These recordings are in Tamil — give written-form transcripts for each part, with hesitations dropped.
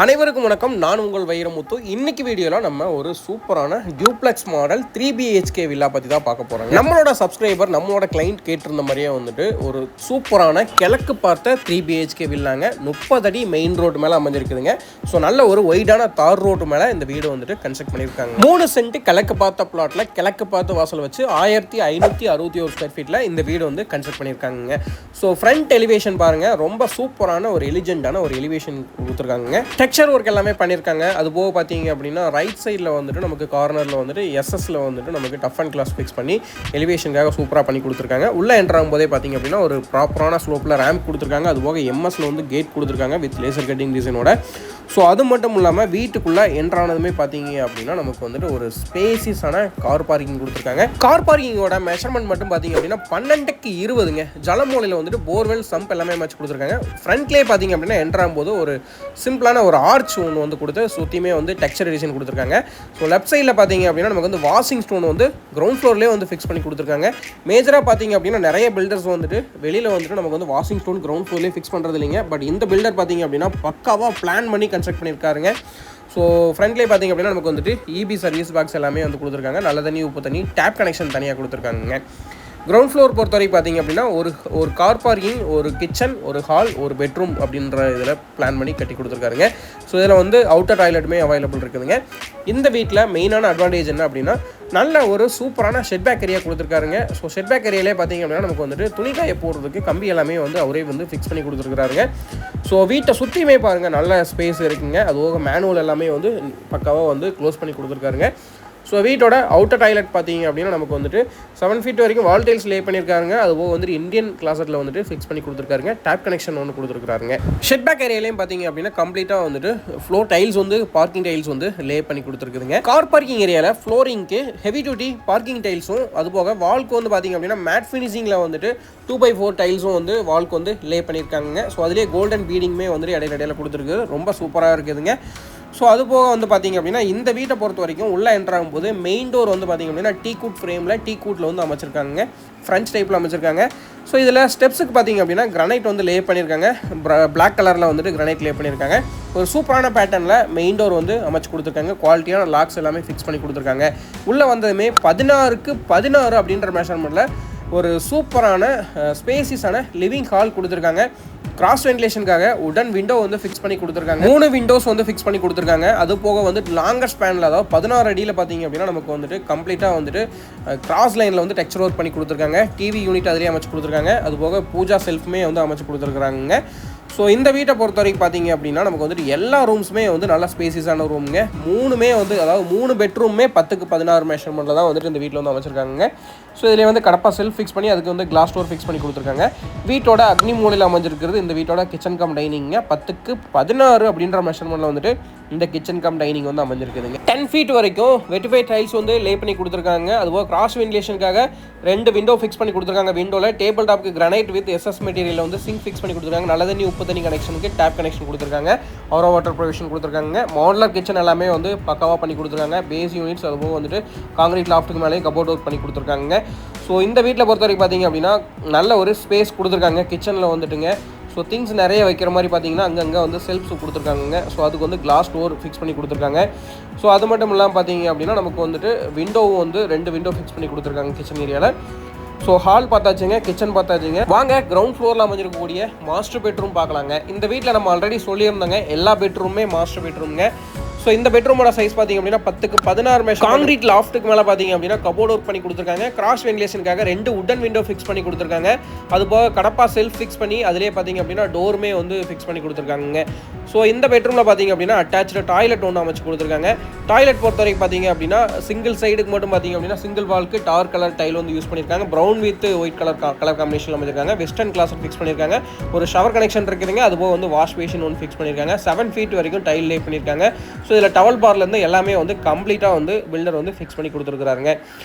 அனைவருக்கும் வணக்கம். நான் உங்கள் வைரமுத்து. இன்னைக்கு வீடியோவில் நம்ம ஒரு சூப்பரான டியூப்ளெக்ஸ் மாடல் 3BHK வில்லா பற்றி தான் பார்க்க போகிறோம். நம்மளோட சப்ஸ்கிரைபர் நம்மளோட கிளைண்ட் கேட்டிருந்த மாதிரியே வந்துட்டு ஒரு சூப்பரான கிழக்கு பார்த்த 3BHK வில்லாங்க. 30 அடி மெயின் ரோடு மேலே அமைஞ்சிருக்குதுங்க. ஸோ நல்ல ஒரு ஒய்டான தார் ரோடு மேலே இந்த வீடு வந்துட்டு கன்ஸ்ட்ரக்ட் பண்ணியிருக்காங்க. 3 சென்ட் கிழக்கு பார்த்த பிளாட்டில் கிழக்கு பார்த்து வாசல் வச்சு 1561 ஸ்கொயர் ஃபீட்டில் இந்த வீடு வந்து கன்ஸ்ட்ரக்ட் பண்ணியிருக்காங்க. ஸோ ஃப்ரண்ட் எலிவேஷன் பாருங்கள், ரொம்ப சூப்பரான ஒரு எலிஜென்டான ஒரு எலிவேஷன் கொடுத்துருக்காங்க. டெக்ஸ்சர் ஒர்க் எல்லாமே பண்ணியிருக்காங்க. அது போக பார்த்தீங்க அப்படின்னா ரைட் சைடில் வந்துட்டு நமக்கு கார்னரில் வந்துட்டு எஸ்எஸ்ல வந்துட்டு நமக்கு டஃப் அண்ட் கிளாஸ் ஃபிக்ஸ் பண்ணி எலிவேஷனுக்காக சூப்பராக பண்ணி கொடுத்துருக்காங்க. உள்ளே என்ட்ராகும் போதே பார்த்தீங்க அப்படின்னா ஒரு ப்ராப்பரான ஸ்லோப்பில் ரேம்ப் கொடுத்துருக்காங்க. அது போக எம்எஸ்ல வந்து கேட் கொடுத்துருக்காங்க வித் லேசர் கட்டிங் டிசைனோட. ஸோ அது மட்டும் இல்லாமல் வீட்டுக்குள்ளே என்ட்ரானதுமே பார்த்தீங்க அப்படின்னா நமக்கு வந்துட்டு ஒரு ஸ்பேசியஸான கார் பார்க்கிங் கொடுத்துருக்காங்க. கார் பார்க்கிங்கோட மெஷர்மெண்ட் மட்டும் பார்த்தீங்க அப்படின்னா 12க்கு 20ங்க. ஜலமூலையில் வந்துட்டு போர்வெல் சம்ப் எல்லாமே வச்சு கொடுத்துருக்காங்க. ஃப்ரண்ட்லேயே பார்த்தீங்க அப்படின்னா என்ட்ராகும் போது ஒரு சிம்பிளான ஒரு ஆர்ச் ஒன்று வந்து கொடுத்து சுற்றியுமே வந்து டெக்ஸ்சர் டிசைன் கொடுத்துருக்காங்க. ஸோ லெஃப்ட் சைடில் பார்த்தீங்க அப்படின்னா நமக்கு வந்து வாஷிங் ஸ்டோன் வந்து கிரவுண்ட் ஃப்ளோர்லேயே வந்து ஃபிக்ஸ் பண்ணி கொடுத்துருக்காங்க. மேஜராக பார்த்தீங்க அப்படின்னா நிறைய பில்டர்ஸ் வந்துட்டு வெளியில் வந்துட்டு நமக்கு வந்து வாஷிங் ஸ்டோன் கிரவுண்ட் ஃப்ளோர்லேயே ஃபிக்ஸ் பண்ணுறது இல்லைங்க. பட் இந்த பில்டர் பார்த்தீங்க அப்படின்னா பக்காவாக பிளான் பண்ணி கன்ஸ்ட்ரக்ட் பண்ணியிருக்காருங்க. ஸோ ஃப்ரண்ட்லேயே பார்த்தீங்க அப்படின்னா நமக்கு வந்துட்டு இபி சர்வீஸ் பாக்ஸ் எல்லாமே வந்து கொடுத்துருக்காங்க. நல்ல தண்ணி உப்பு தண்ணி டேப் கனெக்ஷன் தனியாக கொடுத்துருக்காங்க. கிரவுண்ட் ஃப்ளோர் பொறுத்த வரைக்கும் பார்த்தீங்க அப்படின்னா ஒரு கார் பார்க்கிங், ஒரு கிச்சன், ஒரு ஹால், ஒரு பெட்ரூம் அப்படின்ற இதில் பிளான் பண்ணி கட்டி கொடுத்துருக்காருங்க. ஸோ இதில் வந்து அவுட்டர் டாய்லெட்டுமே அவைலபிள் இருக்குதுங்க. இந்த வீட்டில் மெயினான அட்வான்டேஜ் என்ன அப்படின்னா நல்ல ஒரு சூப்பரான ஷெட் பேக் ஏரியா கொடுத்துருக்காருங்க. ஸோ ஷெட் பேக் ஏரியாலே பார்த்தீங்க அப்படின்னா நமக்கு வந்துட்டு துணிக்காய போடுறதுக்கு கம்பி எல்லாமே வந்து அவரே வந்து ஃபிக்ஸ் பண்ணி கொடுத்துருக்காருங்க. ஸோ வீட்டை சுற்றியுமே பாருங்கள் நல்ல ஸ்பேஸ் இருக்குங்க. அதுபோக மேனுவல் எல்லாமே வந்து பக்காவாக வந்து க்ளோஸ் பண்ணி கொடுத்துருக்காருங்க. ஸோ வீட்டோட அவுட்டர் டாய்லெட் பார்த்தீங்க அப்படின்னா நமக்கு வந்துட்டு 7 ஃபீட் வரைக்கும் வால் டைல்ஸ் லே பண்ணியிருக்காங்க. அதுபோக வந்துட்டு இந்தியன் கிளாசெட்டில் வந்துட்டு ஃபிக்ஸ் பண்ணி கொடுத்துருக்காருங்க. டேப் கனெக்ஷன் ஒன்று கொடுத்துருக்காருங்க. ஷெட் பேக் ஏரியாலையும் பார்த்தீங்க அப்படின்னா கம்ப்ளீட்டாக வந்துட்டு ஃப்ளோர் டைல்ஸ் வந்து பார்க்கிங் டைல்ஸ் வந்து லே பண்ணி கொடுத்துருக்குதுங்க. கார் பார்க்கிங் ஏரியாவில் ஃப்ளோரிங்க்கு ஹெவி டியூட்டி பார்க்கிங் டைல்ஸும் அதுபோக வால்க்கு வந்து பார்த்தீங்க அப்படின்னா மேட் ஃபினிஷிங்கில் வந்துட்டு 2x4 டைல்ஸும் வந்து வால்க்கு வந்து லே பண்ணியிருக்காங்க. ஸோ அதிலே கோல்டன் பீடிங்குமே வந்துட்டு இடையில கொடுத்துருக்கு. ரொம்ப சூப்பராக இருக்குதுங்க. ஸோ அது போக வந்து பார்த்திங்க அப்படின்னா இந்த வீட்டை பொறுத்த வரைக்கும் உள்ளே என்ட்ராகும் போது மெயின் டோர் வந்து பார்த்திங்க அப்படின்னா டீக்கூட் ஃப்ரேமில் டீக்கூட்டில் வந்து அமைச்சிருக்காங்க. ஃப்ரண்ட் டைப்பில் அமைச்சிருக்காங்க. ஸோ இதில் ஸ்டெப்ஸுக்கு பார்த்திங்க அப்படின்னா கிரானைட் வந்து லே பண்ணியிருக்காங்க. பிளாக் கலரில் வந்துட்டு கிரானைட் லே பண்ணியிருக்காங்க. ஒரு சூப்பரான பேட்டர்னில் மெயின் டோர் வந்து அமைச்சு கொடுத்துருக்காங்க. குவாலிட்டியான லாக்ஸ் எல்லாமே ஃபிக்ஸ் பண்ணி கொடுத்துருக்காங்க. உள்ளே வந்ததுமே 16க்கு 16 அப்படின்ற மெஷர்மெண்ட்டில் ஒரு சூப்பரான ஸ்பேசியஸான லிவிங் ஹால் கொடுத்துருக்காங்க. கிராஸ் வென்டிலேஷனுக்காக உடன் விண்டோ வந்து ஃபிக்ஸ் பண்ணி கொடுத்துருக்காங்க. 3 விண்டோஸ் வந்து ஃபிக்ஸ் பண்ணி கொடுத்துருக்காங்க. அது போக வந்து லாங்கர் ஸ்பேனில் அதாவது 16 அடியில் பார்த்தீங்க அப்படின்னா நமக்கு வந்துட்டு கம்ப்ளீட்டாக வந்துட்டு கிராஸ் லைனில் வந்து டெக்ஸ்சர் ஒர்க் பண்ணி கொடுத்துருக்காங்க. டிவி யூனிட் அதிலே அமைச்சு கொடுத்துருக்காங்க. அது போக பூஜா செல்ஃப்மே வந்து அமைச்சு கொடுத்துருக்காங்க. ஸோ இந்த வீட்டை பொறுத்த வரைக்கும் பார்த்தீங்க அப்படின்னா நமக்கு வந்துட்டு எல்லா ரூம்ஸுமே வந்து நல்ல ஸ்பேசியஸான ரூமுங்க. 3மே வந்து அதாவது 3 பெட்ரூமே 10க்கு 16 மெஷர்மெண்ட்டில் தான் வந்துட்டு இந்த வீட்டில் வந்து அமைச்சிருக்காங்க. ஸோ இதில் வந்து கடப்பா செல்ஃப் ஃபிக்ஸ் பண்ணி அதுக்கு வந்து கிளாஸ் டோர் ஃபிக்ஸ் பண்ணி கொடுத்துருக்காங்க. வீட்டோட அக்னி மூலையில் அமைஞ்சிருக்கிறது இந்த வீட்டோட கிச்சன் கம் டைனிங்க. 10க்கு 16 அப்படின்ற மெஷர்மெண்ட்டில் வந்துட்டு இந்த கிச்சன் கம் டைனிங் வந்து அமைஞ்சிருக்குதுங்க. 10 ஃபீட் வரைக்கும் வெட்டிஃபை டைல்ஸ் வந்து லே பண்ணி கொடுத்துருக்காங்க. அதுபோக கிராஸ் வென்டிலேஷனுக்காக 2 விண்டோ ஃபிக்ஸ் பண்ணி கொடுத்துருக்காங்க. விண்டோவில் டேபிள் டாப்க்கு கிரானைட் வித் எஸ்எஸ் மெட்டீரியலில் வந்து சிங்க் ஃபிக்ஸ் பண்ணி கொடுத்துருக்காங்க. நல்ல தண்ணி உப்பு தண்ணி கனெக்ஷனுக்கு டேப் கனெக்ஷன் கொடுத்துருக்காங்க. ஆரோ வாட்டர் ப்ரொவிஷன் கொடுத்துருக்காங்க. மாடலர் கிச்சன் எல்லாமே வந்து பக்காவாக பண்ணி கொடுத்துருக்காங்க. பேஸ் யூனிட்ஸ் அதுபோக வந்துட்டு காங்கிரீட் லாஃப்ட்டுக்கு மேலே கபோர்ட் ஒர்க் பண்ணி கொடுத்துருக்காங்க. ஸோ இந்த வீட்டில் பொறுத்த வரைக்கும் பார்த்தீங்க அப்படின்னா நல்ல ஒரு ஸ்பேஸ் கொடுத்துருக்காங்க கிச்சனில் வந்துட்டுங்க. ஸோ திங்ஸ் நிறைய வைக்கிற மாதிரி பார்த்தீங்கன்னா அங்கங்கே வந்து செல்ஃப்ஸ் கொடுத்துருக்காங்க. ஸோ அதுக்கு வந்து கிளாஸ் டோர் ஃபிக்ஸ் பண்ணி கொடுத்துருக்காங்க. ஸோ அது மட்டும் இல்லாமல் பார்த்தீங்க அப்படின்னா நமக்கு வந்துட்டு விண்டோவும் வந்து 2 விண்டோ ஃபிக்ஸ் பண்ணி கொடுத்துருக்காங்க கிச்சன் ஏரியாவில். ஸோ ஹால் பார்த்தாச்சுங்க, கிச்சன் பார்த்தாச்சுங்க. வாங்க கிரவுண்ட் ஃப்ளோரில் அமைஞ்சிருக்கக்கூடிய மாஸ்டர் பெட்ரூம் பார்க்கலாங்க. இந்த வீட்டில் நம்ம ஆல்ரெடி சொல்லியிருந்தாங்க எல்லா பெட்ரூமே மாஸ்டர் பெட்ரூம்ங்க. ஸோ இந்த பெட்ரூமோட சைஸ் பார்த்தீங்க அப்படின்னா 10க்கு 16 மெஷர். காங்கிரீட் லாஃப்ட்டுக்கு மேலே பார்த்தீங்க அப்படின்னா கபோர்ட் ஒர்க் பண்ணி கொடுத்துருக்காங்க. கிராஸ் வென்டிலேஷனுக்காக 2 உடன் விண்டோ ஃபிக்ஸ் பண்ணி கொடுத்துருக்காங்க. அது போக கடப்பா செல்ஃப் ஃபிக்ஸ் பண்ணி அதிலே பார்த்தீங்க அப்படின்னா டோருமே வந்து ஃபிக்ஸ் பண்ணி கொடுத்துருக்காங்க. ஸோ இந்த பெட்ரூமில் பார்த்தீங்க அப்படின்னா அட்டாச்சு டாய்லெட் ஒன்று அமைச்சு கொடுத்துருக்காங்க. டாய்லெட் பொறுத்த வரைக்கும் பார்த்தீங்க அப்படின்னா சிங்கிள் சைடுக்கு மட்டும் பார்த்தீங்க அப்படின்னா சிங்கிள் வால்க்கு டார்க் கலர் டைல் வந்து யூஸ் பண்ணியிருக்காங்க. Brown with white colour combination அமைச்சிருக்காங்க. வெஸ்டர்ன் கிளாஸ் ஃபிக்ஸ் பண்ணியிருக்காங்க. ஒரு ஷவர் கனெக்ஷன் இருக்குதுங்க. அதுபோக வந்து வாஷ் பேஷன் ஒன்று ஃபிக்ஸ் பண்ணியிருக்காங்க. 7 ஃபீட் வரைக்கும் டைல் லே பண்ணியிருக்காங்க. ஸோ இதில் டவல் பார்லேருந்து எல்லாமே வந்து கம்ப்ளீட்டாக வந்து பில்டர் வந்து ஃபிக்ஸ் பண்ணி கொடுத்துருக்காருங்க.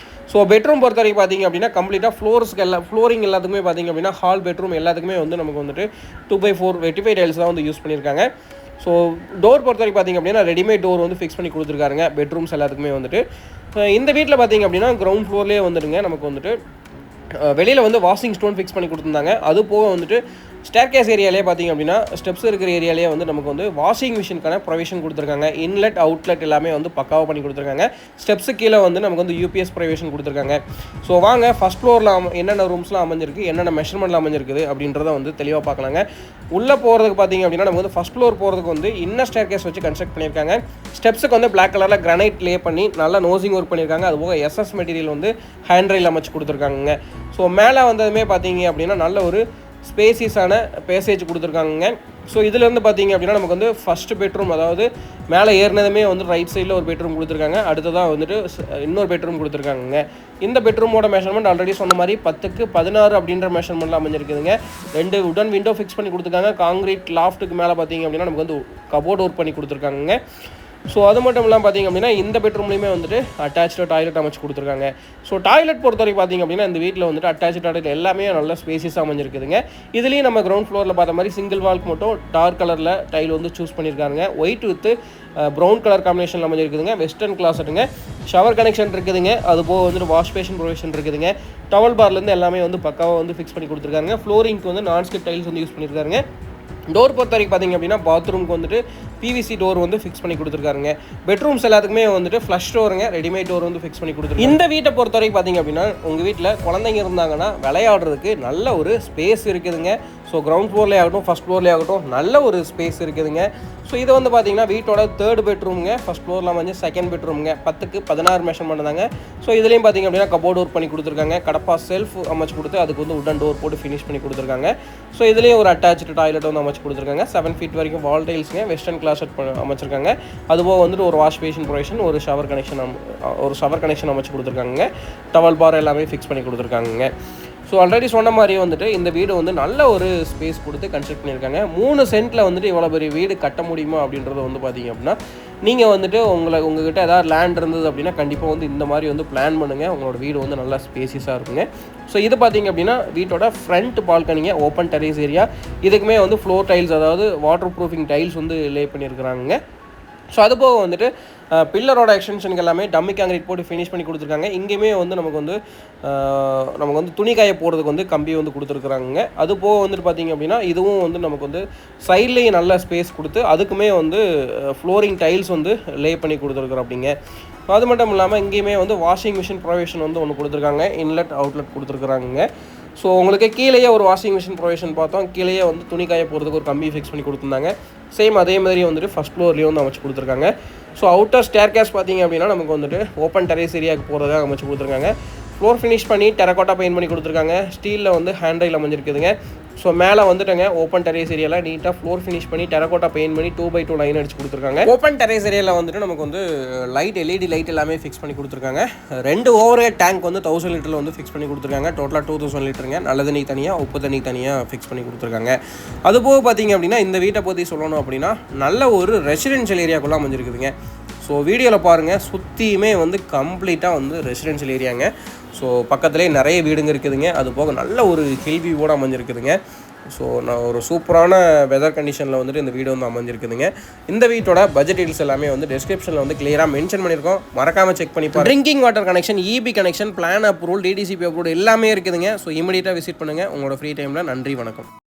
ஸோ பெட்ரூம் பொறுத்த வரைக்கும் பார்த்தீங்க அப்படின்னா கம்ப்ளீட்டாக ஃப்ளோரிங் எல்லாத்துக்குமே பார்த்தீங்க அப்படின்னா ஹால் பெட்ரூம் எல்லாத்துக்குமே வந்து நமக்கு வந்துட்டு 2x4 வெட்டிஃபை டைல்ஸ் தான் வந்து யூஸ் பண்ணியிருக்காங்க. ஸோ டோர் பொறுத்த வரைக்கும் பார்த்தீங்க அப்படின்னா ரெடிமேட் டோர் வந்து ஃபிக்ஸ் பண்ணி கொடுத்துருக்காருங்க பெட்ரூம்ஸ் எல்லாத்துக்குமே வந்துட்டு. இந்த வீட்டில் பார்த்தீங்க அப்படின்னா கிரவுண்ட் ஃப்ளோர்லேயே வந்துடுங்க நமக்கு வந்துட்டு வெளியில் வந்து வாஷிங் ஸ்டோன் ஃபிக்ஸ் பண்ணி கொடுத்துருந்தாங்க. அது போக வந்துட்டு ஸ்டேர்கேஸ் ஏரியாலே பார்த்திங்க அப்படின்னா ஸ்டெப்ஸ் இருக்கிற ஏரியாலே வந்து நமக்கு வந்து வாஷிங் மிஷினுக்கான ப்ரொவிஷன் கொடுத்துருக்காங்க. இன்லெட் அவுட்லெட் எல்லாமே வந்து பக்காவாக பண்ணி கொடுத்துருக்காங்க. ஸ்டெப்ஸு கீழே வந்து நமக்கு வந்து யூபிஎஸ் ப்ரொவிஷன் கொடுத்துருக்காங்க. ஸோ வாங்க ஃபஸ்ட் ஃப்ளோரில் என்னென்ன ரூம்ஸ்லாம் அமைஞ்சிருக்கு, என்னென்ன மெஷர்மெண்ட்லாம் அமைஞ்சிருக்குது அப்படின்றத வந்து தெளிவாக பார்க்கலாங்க. உள்ளே போகிறதுக்கு பார்த்திங்க அப்படின்னா நமக்கு வந்து ஃபஸ்ட் ஃப்ளோர் போகிறதுக்கு வந்து இன்னர் ஸ்டேர்கேஸ் வச்சு கன்ஸ்ட்ரக்ட் பண்ணியிருக்காங்க. ஸ்டெப்ஸுக்கு வந்து பிளாக் கலரில் கிரானைட் லே பண்ணி நல்லா நோசிங் ஒர்க் பண்ணியிருக்காங்க. அதுபோக எஸ்எஸ் மெட்டீரியல் வந்து ஹேண்ட் ரெயில் அமைச்சு கொடுத்துருக்காங்க. ஸோ மேலே வந்ததுமே பார்த்தீங்க அப்படின்னா நல்ல ஒரு ஸ்பேசியஸான பேசேஜ் கொடுத்துருக்காங்க. ஸோ இதுலேருந்து பார்த்தீங்க அப்படின்னா நமக்கு வந்து ஃபஸ்ட்டு பெட்ரூம், அதாவது மேலே ஏறினதுமே வந்து ரைட் சைடில் ஒரு பெட்ரூம் கொடுத்துருக்காங்க. அடுத்ததாக வந்துட்டு இன்னொரு பெட்ரூம் கொடுத்துருக்காங்க. இந்த பெட்ரூமோட மெஷர்மெண்ட் ஆல்ரெடி சொன்ன மாதிரி 10க்கு 16 அப்படின்ற மெஷர்மெண்ட்லாம் அமைஞ்சிருக்குதுங்க. 2 உடன் விண்டோ ஃபிக்ஸ் பண்ணி கொடுத்துருக்காங்க. காங்கிரீட் லாஃப்ட்டுக்கு மேலே பார்த்தீங்க அப்படின்னா நமக்கு வந்து கபோர்ட் ஒர்க் பண்ணி கொடுத்துருக்காங்க. ஸோ அது மட்டும் இல்லாமல் பார்த்திங்க அப்படின்னா இந்த பெட்ரூம்லேயுமே வந்துட்டு அட்டாச்சு டாய்லெட் அமைச்சு கொடுத்துருக்காங்க. ஸோ டாய்லெட் பொறுத்த வரைக்கும் பார்த்திங்க அப்படின்னா இந்த வீட்டில் வந்துட்டு அட்டாச்சு டாய்லெட் எல்லாமே நல்ல ஸ்பேசியஸாக அமைஞ்சிருக்குதுங்க. இதுலேயும் நம்ம கிரவுண்ட் ஃப்ளோரில் பார்த்த மாதிரி சிங்கிள் வால்க்கு மட்டும் டார்க் கலரில் டைல் வந்து சூஸ் பண்ணியிருக்காங்க. White with brown colour combination அமைஞ்சிருக்குதுங்க. வெஸ்டர்ன் கிளாஸட்டுங்க. ஷவர் கனெக்ஷன் இருக்குதுங்க. அது போக வந்துட்டு வாஷ் பேஷன் ப்ரொவிஷன் இருக்குதுங்க. டவல் பார்லேருந்து எல்லாமே வந்து பக்காவாக வந்து ஃபிக்ஸ் பண்ணி கொடுத்துருக்காங்க. ஃப்ளோரிங்க்கு வந்து நான்ஸ்கிட் டைல்ஸ் வந்து யூஸ் பண்ணியிருக்காங்க. டோர் பொறுத்த வரைக்கும் பார்த்திங்க அப்படின்னா பாத்ரூமுக்கு வந்துட்டு பிவிசி டோர் வந்து ஃபிக்ஸ் பண்ணி கொடுத்துருக்காருங்க. பெட்ரூம்ஸ் எல்லாத்துக்குமே வந்துட்டு ஃப்ளஷ் டோருங்க, ரெடிமேட் டோர் வந்து ஃபிக்ஸ் பண்ணி கொடுத்துருக்காங்க. இந்த வீட்டை பொறுத்த வரைக்கும் பார்த்திங்க அப்படின்னா உங்கள் வீட்டில் குழந்தைங்க இருந்தாங்கன்னா விளையாடுறதுக்கு நல்ல ஒரு ஸ்பேஸ் இருக்குதுங்க. ஸோ கிரவுண்ட் ஃப்ளோர்லேயே ஆகட்டும், ஃபஸ்ட் ஃப்ளோர்லேயே ஆகட்டும் நல்ல ஒரு ஸ்பேஸ் இருக்குதுங்க. ஸோ இது வந்து பார்த்திங்கன்னா வீட்டோட 3rd பெட்ரூமுங்க. ஃபஸ்ட் ஃப்ளோரில் வந்து 2nd பெட்ரூமுங்க. 10க்கு 16 மெஷர்மெண்ட் தாங்க. ஸோ இதுலேயும் பார்த்திங்க அப்படின்னா கபோர்ட் ஒர்க் பண்ணி கொடுத்துருக்காங்க. கடப்பா செல்ஃப் அமைச்சு கொடுத்து அதுக்கு வந்து உடன் டோர் போட்டு ஃபினிஷ் பண்ணி கொடுத்துருக்காங்க. ஸோ இதுலேயும் ஒரு அட்டாச்சு டாய்லெட் வந்து அமைச்சு கொடுத்துருக்காங்க. 7 feet வரைக்கும் வால் டைல்ஸுங்க. வெஸ்டர்ன் கிளாஸட் அமைச்சிருக்காங்க. அதுபோக வந்துட்டு ஒரு வாஷ் பேஷன் ப்ரொவிஷன், ஒரு ஷவர் கனெக்ஷன் அமைச்சு கொடுத்துருக்காங்க. டவல் பார் எல்லாமே ஃபிக்ஸ் பண்ணி கொடுத்துருக்காங்க. ஸோ ஆல்ரெடி சொன்ன மாதிரியே வந்துட்டு இந்த வீடு வந்து நல்ல ஒரு ஸ்பேஸ் கொடுத்து கன்ஸ்ட்ரக்ட் பண்ணியிருக்காங்க. 3 சென்ட்டில் வந்துட்டு இவ்வளோ பெரிய வீடு கட்ட முடியுமா அப்படின்றது வந்து பார்த்திங்க அப்படின்னா நீங்கள் வந்துட்டு உங்ககிட்ட ஏதாவது லேண்ட் இருந்தது அப்படின்னா கண்டிப்பாக வந்து இந்த மாதிரி வந்து பிளான் பண்ணுங்கள். உங்களோட வீடு வந்து நல்லா ஸ்பேசியஸாக இருக்குங்க. ஸோ இது பார்த்திங்க அப்படின்னா வீட்டோட ஃப்ரண்ட் பால்கனிங்க, ஓப்பன் டெரேஸ் ஏரியா. இதுக்குமே வந்து ஃப்ளோர் டைல்ஸ், அதாவது வாட்டர் ப்ரூஃபிங் டைல்ஸ் வந்து லே பண்ணியிருக்கிறாங்க. ஸோ அது போக வந்துட்டு பில்லரோட எக்ஸ்டென்ஷனுக்கு எல்லாமே டம்மி காங்கிரீட் போட்டு ஃபினிஷ் பண்ணி கொடுத்துருக்காங்க. இங்கேயுமே வந்து நமக்கு வந்து துணி காய போடுறதுக்கு வந்து கம்பி வந்து கொடுத்துருக்குறாங்க. அது போக வந்துட்டு பார்த்திங்க அப்படின்னா இதுவும் வந்து நமக்கு வந்து சைட்லேயும் நல்ல ஸ்பேஸ் கொடுத்து அதுக்குமே வந்து ஃப்ளோரிங் டைல்ஸ் வந்து லே பண்ணி கொடுத்துருக்குறோம் அப்படிங்க. அது மட்டும் இல்லாமல் இங்கேயுமே வந்து வாஷிங் மிஷின் ப்ரொவிஷன் வந்து ஒன்று கொடுத்துருக்காங்க. இன்லெட் அவுட்லெட் கொடுத்துருக்குறாங்க. ஸோ உங்களுக்கு கீழேயே ஒரு வாஷிங் மிஷின் ப்ரொவிஷன் பார்த்தோம். கீழேயே வந்து துணி காய போகிறதுக்கு ஒரு கம்பி ஃபிக்ஸ் பண்ணி கொடுத்துருந்தாங்க. சேம் அதே மாதிரி வந்துட்டு ஃபஸ்ட் ஃப்ளோர்லேயும் வந்து அமைச்சு கொடுத்துருக்காங்க. ஸோ அவுட்டர் ஸ்டேர்கேஸ் பார்த்திங்க அப்படின்னா நமக்கு வந்துட்டு ஓப்பன் டெரேஸ் ஏரியாவுக்கு போகிறதாக அமைச்சு கொடுத்துருக்காங்க. ஃப்ளோர் ஃபினிஷ் பண்ணி டெரகோட்டா பெயிண்ட் பண்ணி கொடுத்துருக்காங்க. ஸ்டீலில் வந்து ஹேண்ட் ரெயில் அமைஞ்சிருக்குதுங்க. ஸோ மேலே வந்துட்டுங்க ஓப்பன் டெரேஸ் ஏரியாவில் நீட்டாக ஃப்ளோர் ஃபினிஷ் பண்ணி டெரகோட்டா பெயிண்ட் பண்ணி 2x2 லைன் அடிச்சு கொடுத்துருக்காங்க. ஓப்பன் டெரேஸ் ஏரியாவில் வந்துட்டு நமக்கு வந்து லைட், LED லைட் எல்லாமே ஃபிக்ஸ் பண்ணி கொடுத்துருக்காங்க. 2 ஓவர் டேங்க் வந்து 1000 லிட்டரில் வந்து ஃபிக்ஸ் பண்ணி கொடுத்துருக்காங்க. டோட்டலாக 2000 லிட்டருங்க. நல்ல தண்ணி தனியாக, உப்பு தண்ணி தனியாக ஃபிக்ஸ் பண்ணி கொடுத்துருக்காங்க. அதுபோக பார்த்திங்க அப்படின்னா இந்த வீட்டை பற்றி சொல்லணும் அப்படின்னா நல்ல ஒரு ரெசிடென்ஷியல் ஏரியாக்குள்ளே அமைஞ்சிருக்குதுங்க. ஸோ வீடியோவில் பாருங்கள், சுற்றியுமே வந்து கம்ப்ளீட்டாக வந்து ரெசிடென்ஷியல் ஏரியாங்க. ஸோ பக்கத்துலேயே நிறைய வீடுங்க இருக்குதுங்க. அது போக நல்ல ஒரு ஹெல்வியோடு அமைஞ்சிருக்குதுங்க. ஸோ நான் ஒரு சூப்பரான வெதர் கண்டிஷனில் வந்துட்டு இந்த வீடு வந்து அமைஞ்சிருக்குதுங்க. இந்த வீட்டோட பட்ஜெட் டீல்ஸ் எல்லாமே வந்து டிஸ்கிரிப்ஷனில் வந்து கிளியராக மென்ஷன் பண்ணியிருக்கோம். மறக்காமல் செக் பண்ணி பாருங்கள். Drinking water connection, EB connection, plan approval, DDCP approval எல்லாமே இருக்குதுங்க. ஸோ இமீடியட்டாக விசிட் பண்ணுங்கள் உங்களோட ஃப்ரீ டைமில். நன்றி, வணக்கம்.